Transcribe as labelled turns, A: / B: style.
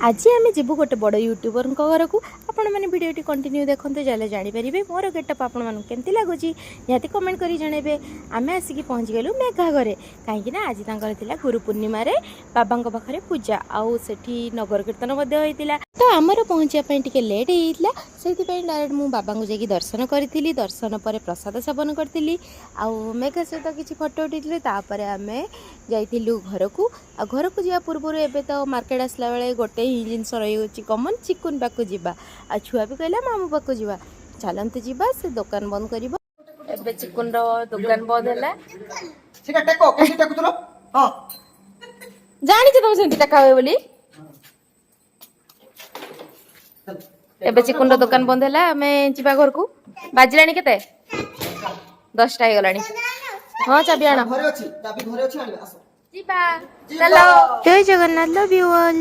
A: आज आम जीवु गोटे बड़ यूट्यूबर घर को आपण मैंने भिडियो कंटिन्यू देखते जल्दी जानीपर मोर गेटअप आपमती लगुच निहती कमेंट कर जनइबे। आम आसिक पहुँची गलु मेघा घरे कहीं आज गुरु पूर्णिम बाबा पाखे पूजा आउ से नगर कीर्तन होता तो आमर पहुँचापी टे लेट होता से डायरेक्ट मु बाबा को जाकि दर्शन करी दर्शन पर प्रसाद सेवन करी आउ मेघा सहित किसी फोटो उठे आम जाइलु घर को घर को जा पूर्व एवं तो मार्केट आसला बेले गोटे ही जिनस रही कमन चिकुन पाक जावा आ छुआ भी कहला मामू पाक जावा चलते जावा से दुकान बंद कर चिकुन दुकान बंद है जानी तुम से टेका हुए बोली एबे चिकुन दुकान बंद है आम जा घर को बाजिला केते 10टा हो गलानी हाँ चाबी आण जय जगन्नाथ लव यू ऑल।